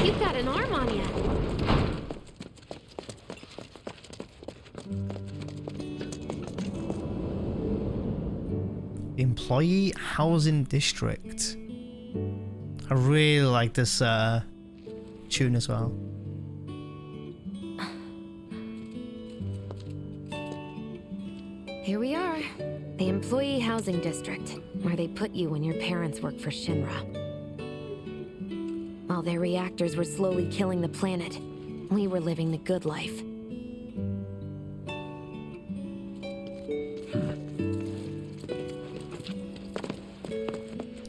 You've got an arm on you. Employee Housing District. I really like this tune as well. Here we are. The Employee Housing District, where they put you when your parents work for Shinra. While their reactors were slowly killing the planet, we were living the good life.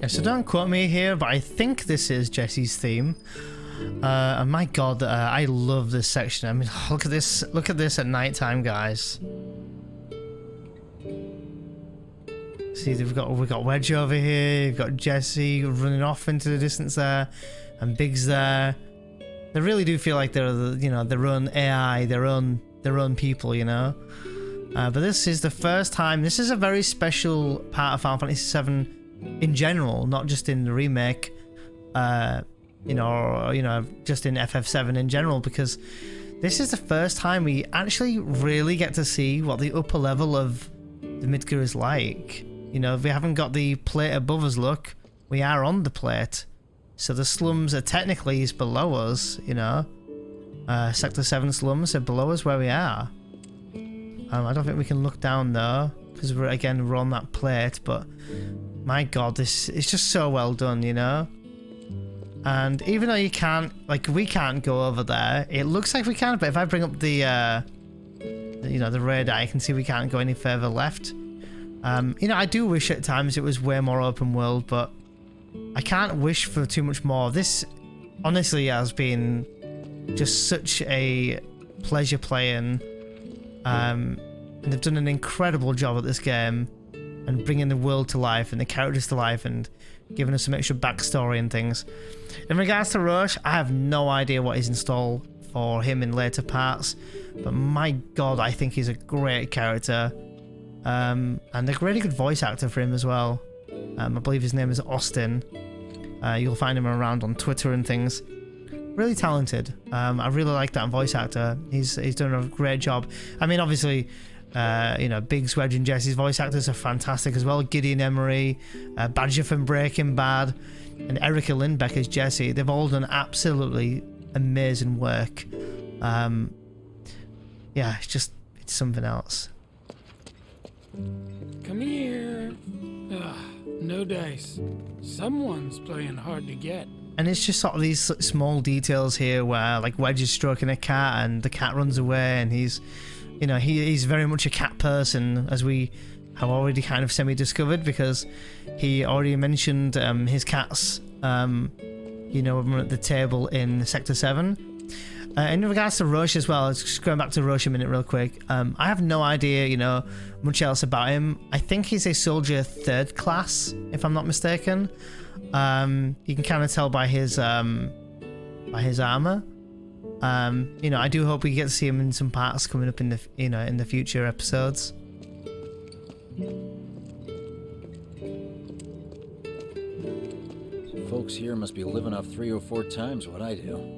Yeah, so don't quote me here, but I think this is Jessie's theme. And my god, I love this section. I mean, look at this at nighttime, guys. See, we've got Wedge over here, you've got Jessie running off into the distance there, and Big's there. They really do feel like they're their own AI, their own people, you know. But this is the first time. This is a very special part of Final Fantasy VII in general, not just in the remake, or just in FF7 in general, because this is the first time we actually really get to see what the upper level of the Midgar is like. You know, if we haven't got the plate above us, look, we are on the plate. So the slums are technically is below us, you know. Sector 7 slums are below us where we are. I don't think we can look down though, because we're on that plate, but my god, this is just so well done, you know. And even though you can't, we can't go over there, it looks like we can, but if I bring up the radar, you can see we can't go any further left. I do wish at times it was way more open world, but I can't wish for too much more. This honestly has been just such a pleasure playing, and they've done an incredible job at this game and bringing the world to life and the characters to life and giving us some extra backstory and things. In regards to Roche, I have no idea what is in store for him in later parts, but my god, I think he's a great character. And a really good voice actor for him as well. I believe his name is Austin. You'll find him around on Twitter and things. Really talented. I really like that voice actor. He's done a great job. I mean, obviously, Biggs, Wedge, and Jessie's voice actors are fantastic as well. Gideon Emery, Badger from Breaking Bad, and Erica Lindbeck as Jessie. They've all done absolutely amazing work. It's something else. Come here. No dice. Someone's playing hard to get. And it's just sort of these small details here where, like, Wedge is stroking a cat and the cat runs away, and he's very much a cat person, as we have already kind of semi-discovered, because he already mentioned his cats, at the table in Sector 7. In regards to Roche as well, just going back to Roche a minute real quick, I have no idea, much else about him. I think he's a soldier 3rd class, if I'm not mistaken. You can kind of tell by his armor. I do hope we get to see him in some parts coming up in the future episodes. Folks here must be living off 3 or 4 times what I do.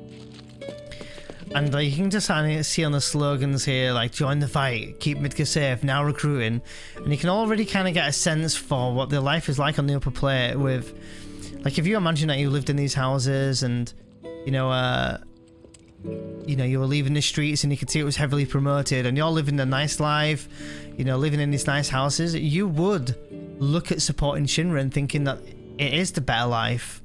And you can just see on the slogans here, like, join the fight, keep Midgar safe, now recruiting. And you can already kind of get a sense for what their life is like on the upper plate with, like, if you imagine that you lived in these houses and, you were leaving the streets and you could see it was heavily promoted and you're living a nice life, living in these nice houses, you would look at supporting Shinra and thinking that it is the better life.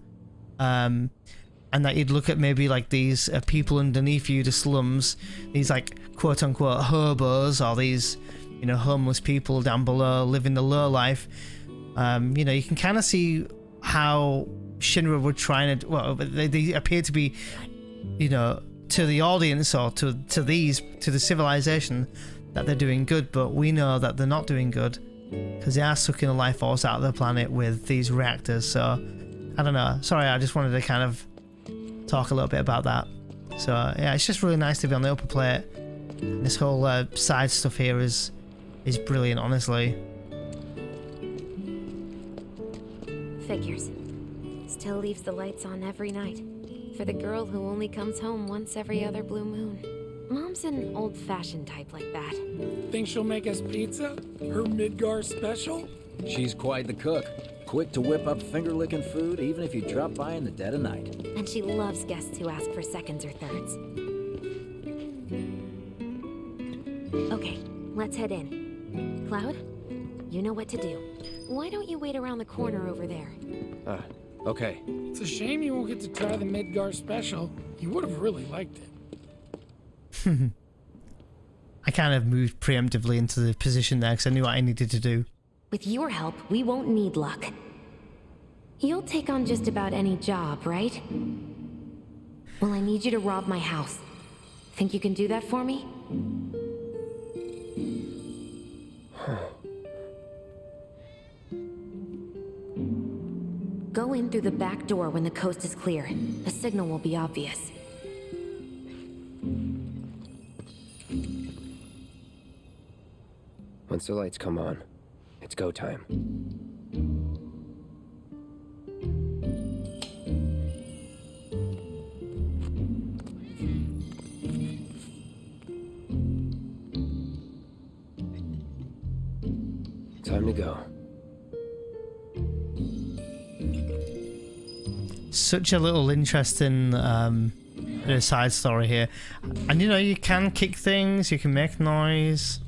And that you'd look at maybe like these people underneath you, the slums, these like quote unquote hobos, or these, homeless people down below living the low life. You can kind of see how Shinra were trying to, they appear to be, to the audience or to the civilization, that they're doing good, but we know that they're not doing good because they are sucking the life force out of the planet with these reactors. So I don't know. Sorry, I just wanted to kind of talk a little bit about that. So yeah, it's just really nice to be on the upper plate. And this whole side stuff here is brilliant, honestly. Figures. Still leaves the lights on every night. for the girl who only comes home once every other blue moon. Mom's an old-fashioned type like that. Think she'll make us pizza? Her Midgar special? She's quite the cook. Quick to whip up finger-licking food, even if you drop by in the dead of night. And she loves guests who ask for seconds or thirds. Okay, let's head in. Cloud, you know what to do. Why don't you wait around the corner over there? Okay. It's a shame you won't get to try the Midgar special. You would have really liked it. I kind of moved preemptively into the position there because I knew what I needed to do. With your help, we won't need luck. You'll take on just about any job, right? Well, I need you to rob my house. Think you can do that for me? Go in through the back door when the coast is clear. The signal will be obvious. Once the lights come on, it's go time. Time to go. Such a little interesting bit of side story here. And you know, you can kick things, you can make noise.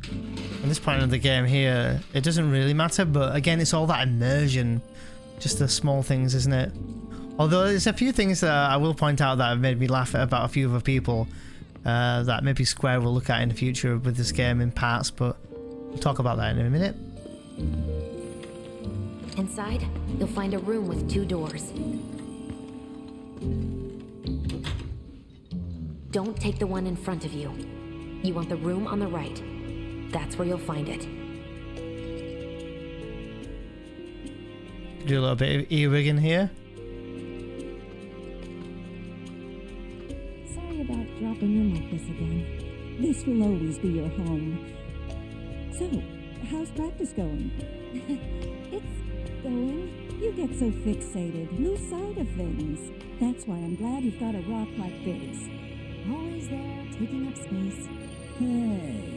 At this point in the game here, it doesn't really matter, but again, it's all that immersion. Just the small things, isn't it? Although there's a few things that I will point out that have made me laugh at about a few other people that maybe Square will look at in the future with this game in parts, but we'll talk about that in a minute. Inside, you'll find a room with 2 doors. Don't take the one in front of you. You want the room on the right. That's where you'll find it. Do a little bit of earwigging here. Sorry about dropping in like this again. This will always be your home. So, how's practice going? It's going. You get so fixated, lose sight of things. That's why I'm glad you've got a rock like this. Always there, taking up space. Hey.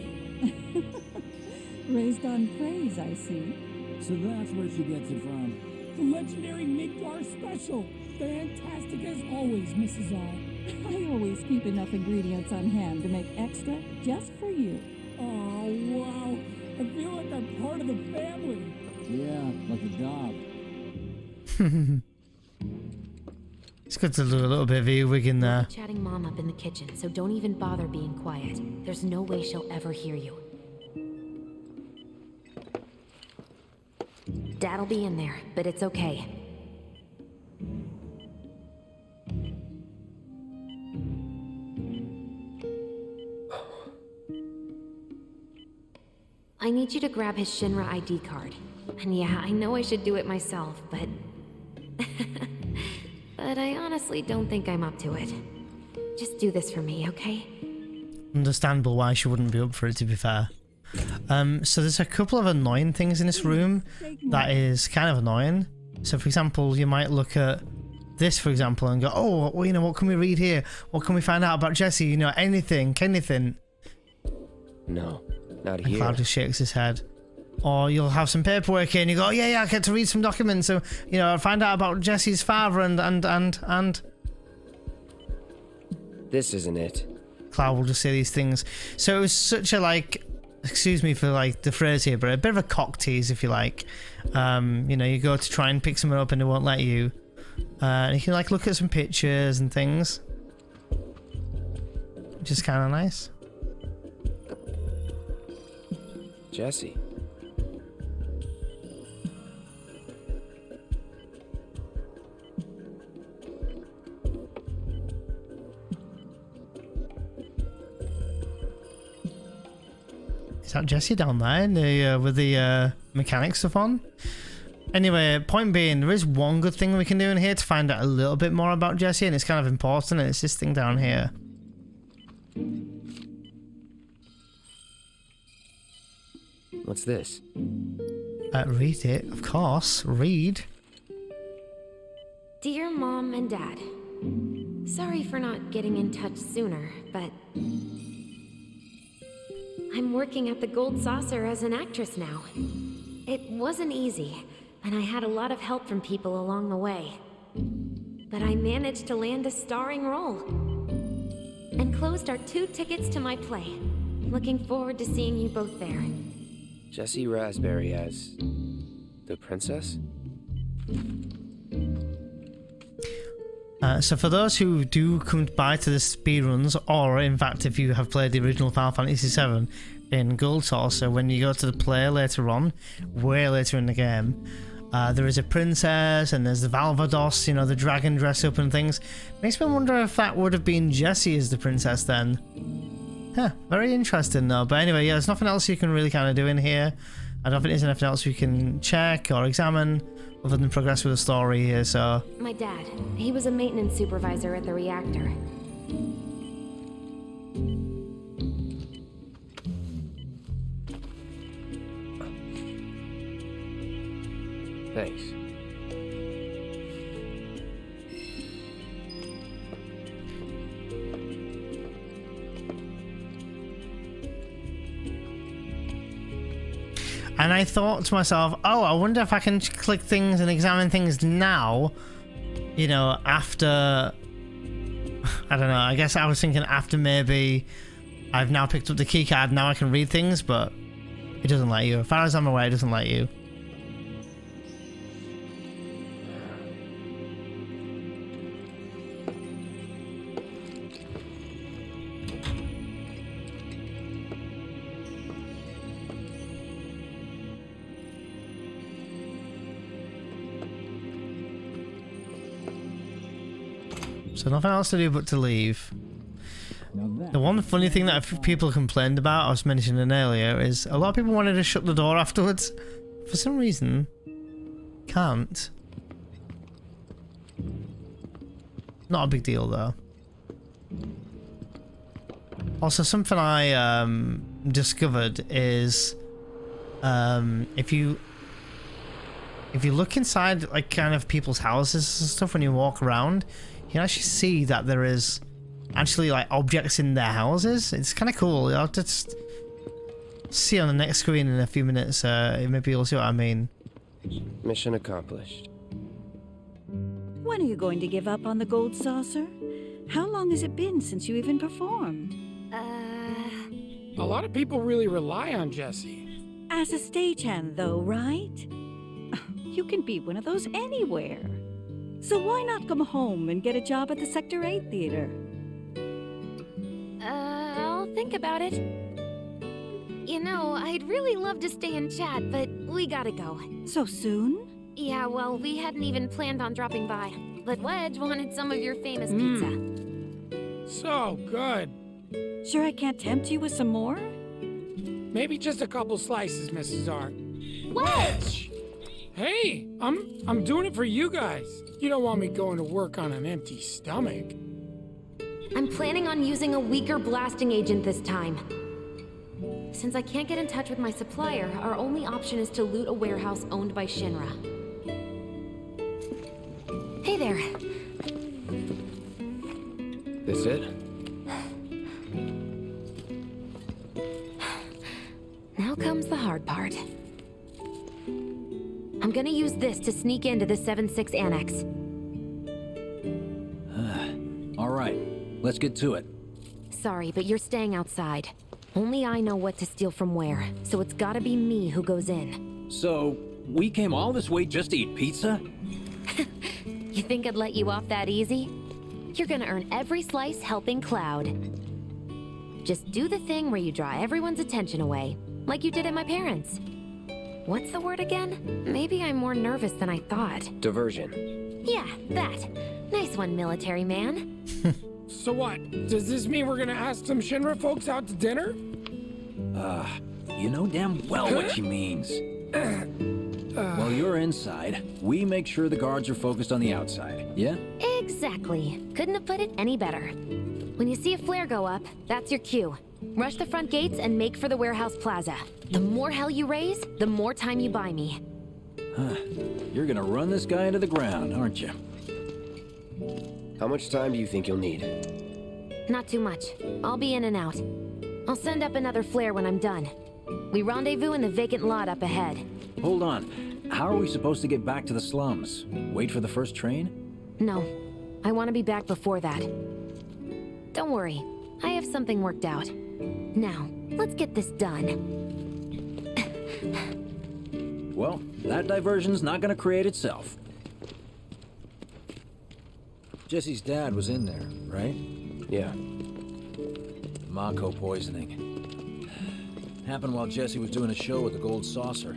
Raised on praise, I see. So that's where she gets it from. The legendary Midgar special. Fantastic as always, Mrs. R. I always keep enough ingredients on hand to make extra just for you. Oh, wow. I feel like I'm part of the family. Yeah, like a dog. It's good to do a little bit of earwigging there. Chatting Mom up in the kitchen, so don't even bother being quiet. There's no way she'll ever hear you. Dad'll be in there, but it's okay. I need you to grab his Shinra ID card. And yeah, I know I should do it myself, but... but I honestly don't think I'm up to it. Just do this for me, okay? Understandable why she wouldn't be up for it, to be fair. So there's a couple of annoying things in this room that is kind of annoying. So for example, you might look at this, for example, and go, oh, well, you know, what can we read here? What can we find out about Jessie? You know, anything. No, not And here. Cloud just shakes his head. Or you'll have some paperwork here and you go, oh, yeah, I get to read some documents. So, you know, find out about Jessie's father and... This isn't it. Cloud will just say these things. So it was such a, like... Excuse me for like the phrase here, but a bit of a cock tease, if you like. You know, you go to try and pick someone up and they won't let you. And you can like look at some pictures and things, which is kind of nice. Jessie. Is that Jessie down there in the, with the mechanic stuff on? Anyway, point being, there is one good thing we can do in here to find out a little bit more about Jessie, and it's kind of important, and it's this thing down here. What's this? Read it, of course. Read. Dear Mom and Dad, Sorry for not getting in touch sooner, but I'm working at the Gold Saucer as an actress now. It wasn't easy, and I had a lot of help from people along the way. But I managed to land a starring role. Enclosed are 2 tickets to my play. Looking forward to seeing you both there. Jessie Raspberry as the princess? So for those who do come by to the speedruns, or in fact if you have played the original Final Fantasy VII in Gold Saucer, when you go to the play later on, way later in the game, there is a princess and there's the Valvados, you know, the dragon dress up and things. Makes me wonder if that would have been Jessie as the princess then. Huh, very interesting though. But anyway, yeah, there's nothing else you can really kind of do in here. I don't think there's anything else we can check or examine other than progress with the story here, so... My dad, he was a maintenance supervisor at the reactor. Thanks. And I thought to myself, oh, I wonder if I can click things and examine things now, you know, after... I don't know, I guess I was thinking after maybe I've now picked up the keycard, now I can read things, but it doesn't let you. As far as I'm aware, it doesn't let you. So nothing else to do but to leave. The one funny thing that people complained about, I was mentioning earlier, is a lot of people wanted to shut the door afterwards. For some reason, can't. Not a big deal though. Also, something I discovered is if you look inside like kind of people's houses and stuff when you walk around, you can actually see that there is actually like objects in their houses. It's kind of cool. I'll just see on the next screen in a few minutes. Maybe you'll see what I mean. Mission accomplished. When are you going to give up on the Gold Saucer? How long has it been since you even performed? A lot of people really rely on Jessie. As a stagehand, though, right? You can be one of those anywhere. So why not come home and get a job at the Sector 8 theater? I'll think about it. You know, I'd really love to stay and chat, but we gotta go. So soon? Yeah, well, we hadn't even planned on dropping by. But Wedge wanted some of your famous pizza. So good. Sure I can't tempt you with some more? Maybe just a couple slices, Mrs. R. Wedge! Hey, I'm doing it for you guys. You don't want me going to work on an empty stomach. I'm planning on using a weaker blasting agent this time. Since I can't get in touch with my supplier, our only option is to loot a warehouse owned by Shinra. Hey there. This it? Now comes the hard part. I'm gonna use this to sneak into the 7-6 annex. All right, let's get to it. Sorry, but you're staying outside. Only I know what to steal from where, so it's gotta be me who goes in. So, we came all this way just to eat pizza? You think I'd let you off that easy? You're gonna earn every slice helping Cloud. Just do the thing where you draw everyone's attention away, like you did at my parents'. What's the word again? Maybe I'm more nervous than I thought. Diversion. Yeah, that. Nice one, military man. So what? Does this mean we're gonna ask some Shinra folks out to dinner? You know damn well what she means. While you're inside, we make sure the guards are focused on the outside, yeah? Exactly. Couldn't have put it any better. When you see a flare go up, that's your cue. Rush the front gates and make for the warehouse plaza. The more hell you raise, the more time you buy me. You're gonna run this guy into the ground, aren't you? How much time do you think you'll need? Not too much. I'll be in and out. I'll send up another flare when I'm done. We rendezvous in the vacant lot up ahead. Hold on. How are we supposed to get back to the slums? Wait for the first train? No, I want to be back before that. Don't worry, I have something worked out. Now, let's get this done. Well, that diversion's not gonna create itself. Jessie's dad was in there, right? Yeah. Mako poisoning. Happened while Jessie was doing a show with the Gold Saucer.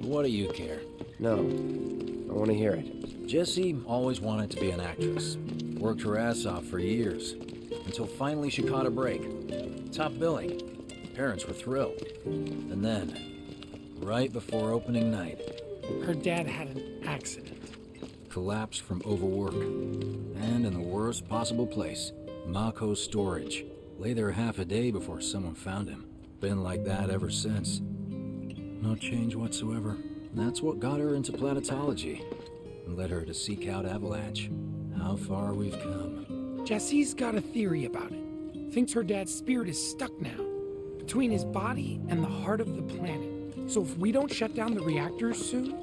What do you care? No. I want to hear it. Jessie always wanted to be an actress. Worked her ass off for years. Until finally she caught a break. Top billing. Parents were thrilled. And then, right before opening night, Her dad had an accident. collapsed from overwork. And in the worst possible place, Mako's storage. Lay there half a day before someone found him. Been like that ever since. No change whatsoever. That's what got her into planetology. And led her to seek out Avalanche. How far we've come. Jessie's got a theory about it. Thinks her dad's spirit is stuck now, between his body and the heart of the planet. So if we don't shut down the reactors soon,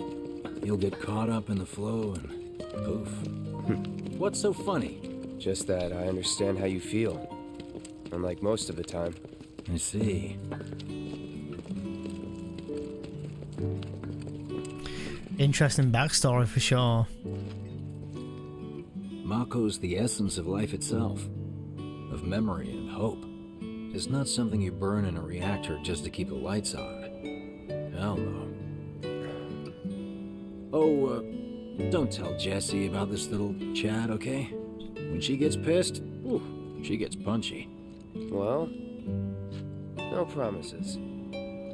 You'll get caught up in the flow and poof. What's so funny? Just that I understand how you feel. Unlike most of the time. I see. Interesting backstory for sure. Mako's the essence of life itself. Of memory and hope. It's not something you burn in a reactor just to keep the lights on. Hell no. Oh, don't tell Jessie about this little chat, okay? When she gets pissed, she gets punchy. Well, no promises.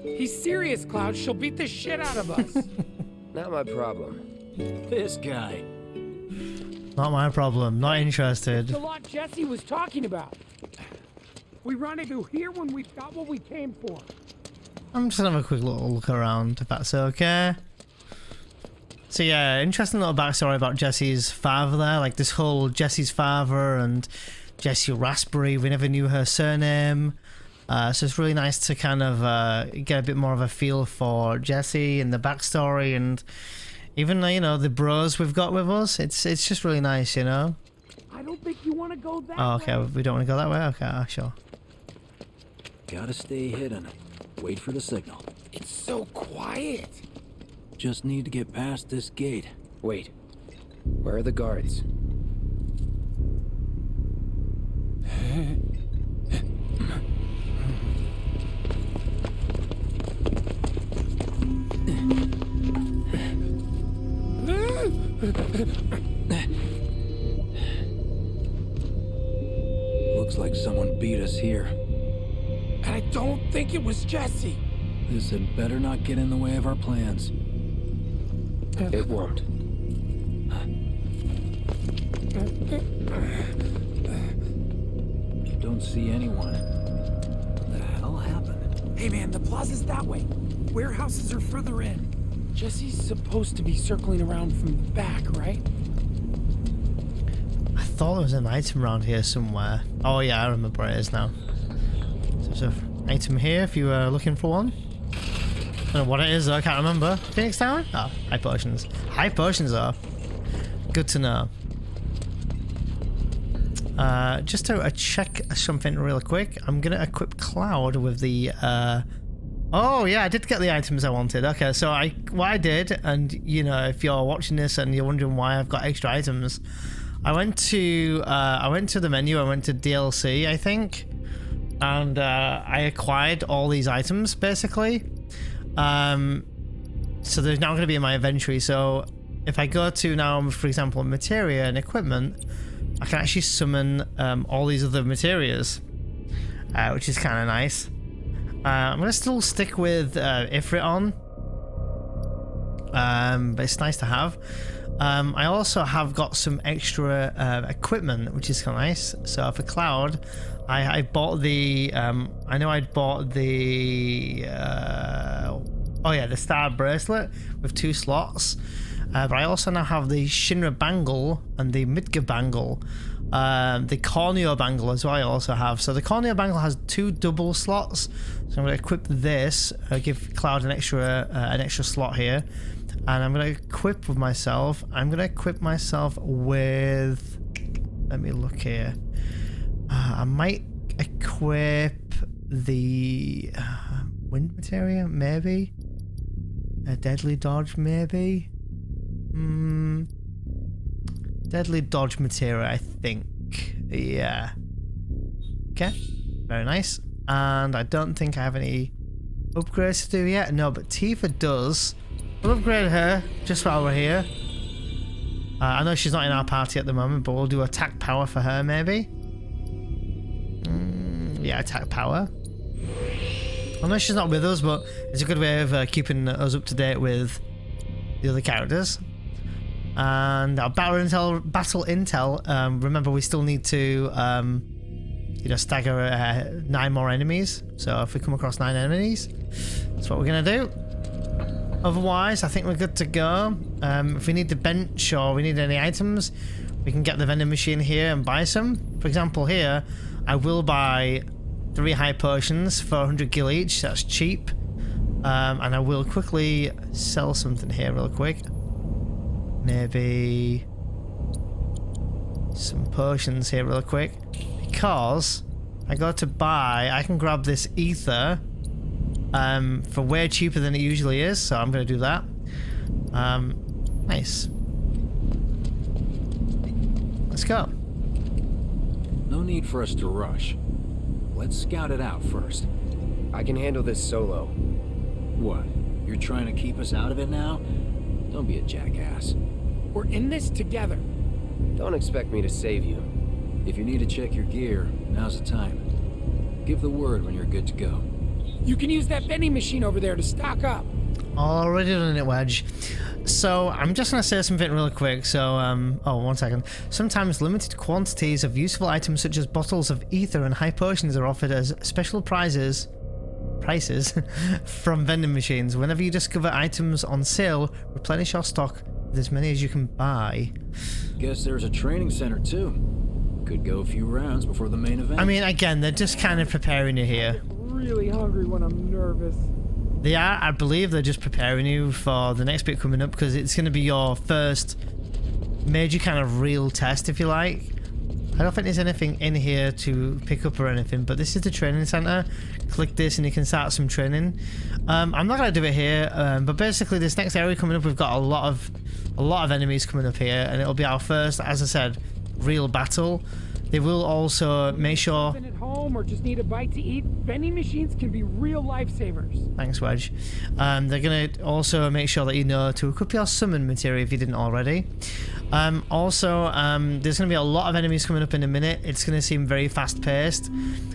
he's serious, Cloud. She'll beat the shit out of us. Not my problem. This guy. Not my problem. Not interested. The lot Jessie was talking about. We rendezvous here when we've got what we came for. I'm just gonna have a quick little look around, if that's okay. So yeah, interesting little backstory about Jessie's father there. Like this whole Jessie's father and Jessie Raspberry. We never knew her surname. So it's really nice to kind of get a bit more of a feel for Jessie and the backstory, and even you know, the bros we've got with us. It's just really nice, you know. I don't think you want to go that Oh, okay, way. we don't want to go that way. Okay, sure. Gotta stay hidden. Wait for the signal. It's so quiet. Just need to get past this gate. Wait. Where are the guards? Looks like someone beat us here. And I don't think it was Jessie. This had better not get in the way of our plans. It won't. Don't see anyone. What the hell happened? Hey man, the plaza's that way. Warehouses are further in. Jessie's supposed to be circling around from the back, right? I thought there was an item around here somewhere. Oh yeah, I remember where it is now. So there's an item here if you were looking for one. I don't know what it is though, I can't remember. Phoenix Tower? Oh, high potions. High potions are. Good to know. Just to check something real quick, I'm gonna equip Cloud with the oh yeah, I did get the items I wanted. Okay, so what I did, and you know, if you're watching this and you're wondering why I've got extra items, I went to the menu, I went to DLC, I think, and I acquired all these items basically. So they're now going to be in my inventory. So if I go to now, for example, materia and equipment, I can actually summon all these other materias, which is kind of nice. I'm going to still stick with Ifrit on, but it's nice to have. I also have got some extra equipment, which is kind of nice. So for Cloud, I bought the I know I'd bought the oh yeah, the star bracelet with 2 slots. But I also now have the Shinra Bangle and the Midgar Bangle. The Corneo Bangle as well I also have. So the Corneo Bangle has 2 double slots. So I'm going to equip this, give Cloud an extra slot here. And I'm going to equip with myself. I'm going to equip myself with... Let me look here. I might equip the wind materia, maybe. A deadly dodge, maybe. Deadly dodge materia, I think. Yeah. Okay. Very nice. And I don't think I have any upgrades to do yet. No, but Tifa does. We'll upgrade her just while we're here. I know she's not in our party at the moment, but we'll do attack power for her, maybe. Yeah, attack power. I know she's not with us, but it's a good way of keeping us up to date with the other characters. And our battle intel. Remember, we still need to, stagger 9 more enemies. So if we come across 9 enemies, that's what we're gonna do. Otherwise, I think we're good to go. If we need the bench or we need any items, we can get the vending machine here and buy some. For example, here, I will buy 3 high potions for 100 gil each. That's cheap. And I will quickly sell something here real quick. Maybe some potions here real quick. Because I got to buy... I can grab this ether for way cheaper than it usually is. So I'm going to do that. Nice. Let's go. No need for us to rush. Let's scout it out first. I can handle this solo. What? You're trying to keep us out of it now? Don't be a jackass. We're in this together. Don't expect me to save you. If you need to check your gear, now's the time. Give the word when you're good to go. You can use that vending machine over there to stock up. Already done it, Wedge. So I'm just going to say something really quick. So, oh, 1 second. Sometimes limited quantities of useful items such as bottles of ether and high potions are offered as special prices from vending machines. Whenever you discover items on sale, replenish your stock with as many as you can buy. Guess there's a training center too. Could go a few rounds before the main event. I mean, again, they're just kind of preparing you here. I'm really hungry when I'm nervous. They are, I believe they're just preparing you for the next bit coming up because it's going to be your first major kind of real test, if you like. I don't think there's anything in here to pick up or anything, but this is the training center. Click this and you can start some training. I'm not going to do it here, but basically this next area coming up, we've got a lot of enemies coming up here, and it'll be our first, as I said, real battle. They will also make sure... At home or just need a bite to eat, vending machines can be real lifesavers. Thanks, Wedge. They're going to also make sure that you know to equip your summon material if you didn't already. Also, there's going to be a lot of enemies coming up in a minute. It's going to seem very fast-paced.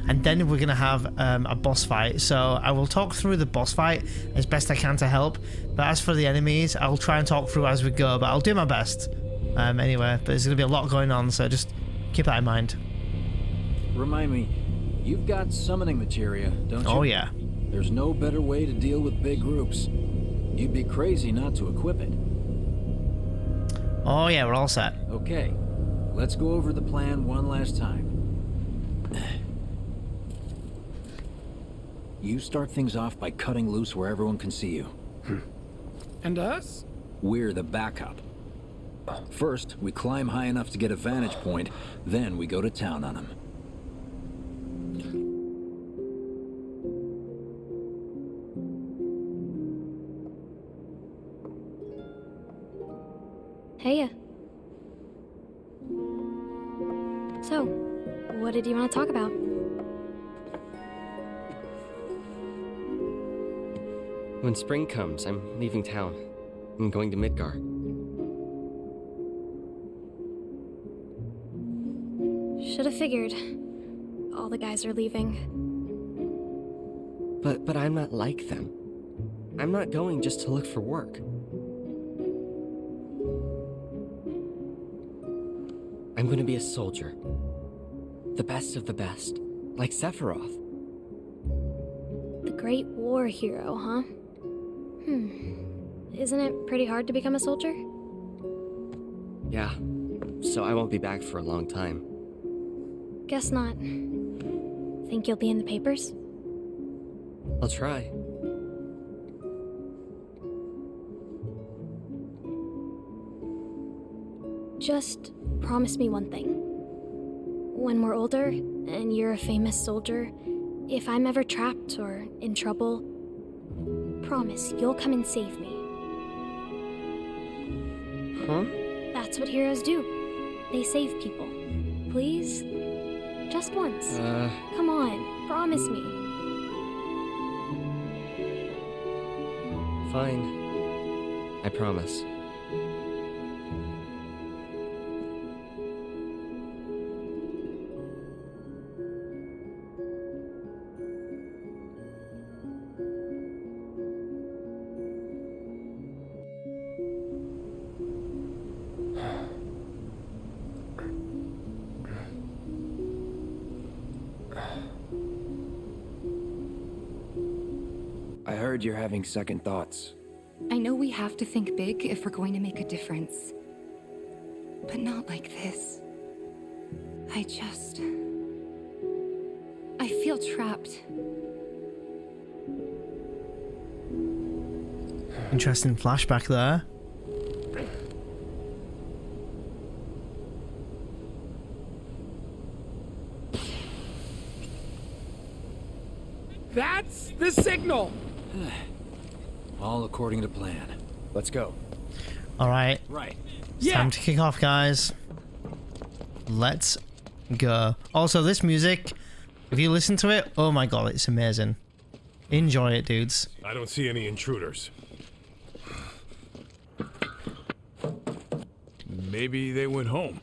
And then we're going to have a boss fight. So I will talk through the boss fight as best I can to help. But as for the enemies, I'll try and talk through as we go. But I'll do my best. Anyway, but there's going to be a lot going on, so just keep that in mind. Remind me, you've got summoning materia, don't you? Oh, yeah. There's no better way to deal with big groups. You'd be crazy not to equip it. Oh, yeah, we're all set. Okay, let's go over the plan one last time. You start things off by cutting loose where everyone can see you. And us? We're the backup. First, we climb high enough to get a vantage point, then we go to town on them. Heya. So, what did you want to talk about? When spring comes, I'm leaving town. I'm going to Midgar. Should have figured. All the guys are leaving. But I'm not like them. I'm not going just to look for work. I'm going to be a soldier. The best of the best. Like Sephiroth. The Great War hero, huh? Isn't it pretty hard to become a soldier? Yeah, so I won't be back for a long time. Guess not. Think you'll be in the papers? I'll try. Just promise me one thing. When we're older, and you're a famous soldier, if I'm ever trapped or in trouble, promise you'll come and save me. Huh? That's what heroes do. They save people. Please? Just once. Come on, promise me. Fine. I promise. I heard you're having second thoughts. I know we have to think big if we're going to make a difference. But not like this. I feel trapped. Interesting flashback there. That's the signal! All according to plan. Let's go. All right. Right. It's time to kick off, guys. Let's go. Also, this music, if you listen to it, oh my god, it's amazing. Enjoy it, dudes. I don't see any intruders. Maybe they went home.